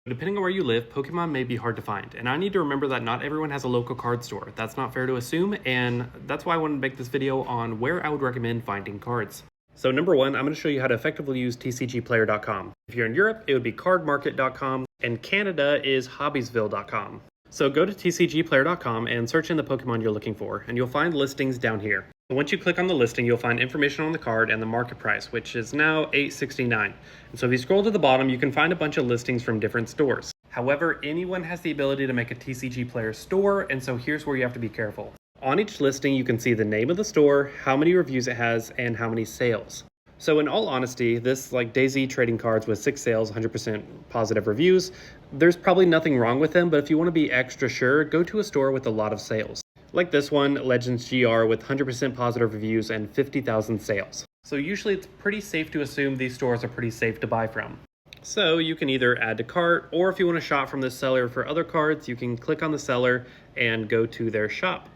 Depending on where you live, Pokemon may be hard to find, and I need to remember that not everyone has a local card store. That's not fair to assume, and that's why I wanted to make this video on where I would recommend finding cards. So number one, I'm going to show you how to effectively use TCGplayer.com. If you're in Europe, it would be cardmarket.com, and Canada is hobbiesville.com. So go to TCGplayer.com and search in the Pokemon you're looking for, and you'll find listings down here. Once you click on the listing, you'll find information on the card and the market price, which is now $8.69. And so if you scroll to the bottom, you can find a bunch of listings from different stores. However, anyone has the ability to make a TCG Player store, and so here's where you have to be careful. On each listing, you can see the name of the store, how many reviews it has, and how many sales. So in all honesty, this like DayZ trading cards with 6 sales, 100% positive reviews, there's probably nothing wrong with them, but if you want to be extra sure, go to a store with a lot of sales. Like this one, Legends GR, with 100% positive reviews and 50,000 sales. So usually it's pretty safe to assume these stores are pretty safe to buy from. So you can either add to cart, or if you want to shop from this seller for other cards, you can click on the seller and go to their shop.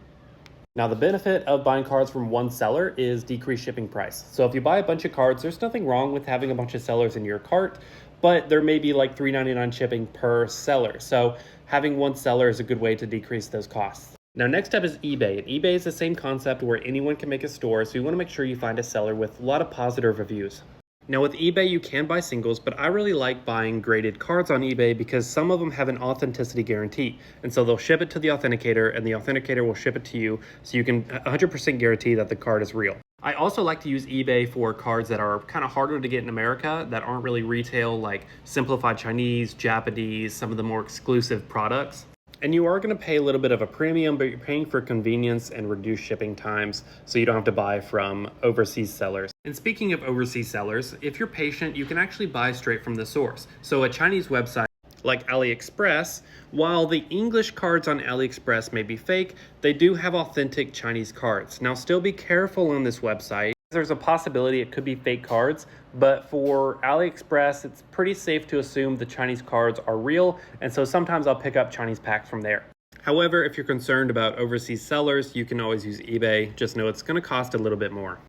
Now the benefit of buying cards from one seller is decreased shipping price. So if you buy a bunch of cards, there's nothing wrong with having a bunch of sellers in your cart, but there may be like $3.99 shipping per seller. So having one seller is a good way to decrease those costs. Now next up is eBay, and eBay is the same concept where anyone can make a store, so you want to make sure you find a seller with a lot of positive reviews. Now with eBay you can buy singles, but I really like buying graded cards on eBay because some of them have an authenticity guarantee, and so they'll ship it to the authenticator and the authenticator will ship it to you, so you can 100% guarantee that the card is real. I also like to use eBay for cards that are kind of harder to get in America, that aren't really retail, like simplified Chinese, Japanese, some of the more exclusive products. And you are going to pay a little bit of a premium, but you're paying for convenience and reduced shipping times, so you don't have to buy from overseas sellers. And speaking of overseas sellers, if you're patient, you can actually buy straight from the source. So a Chinese website like AliExpress, while the English cards on AliExpress may be fake, they do have authentic Chinese cards. Now still be careful on this website. There's a possibility it could be fake cards, but for AliExpress, it's pretty safe to assume the Chinese cards are real, and so sometimes I'll pick up Chinese packs from there. However, if you're concerned about overseas sellers, you can always use eBay. Just know it's going to cost a little bit more.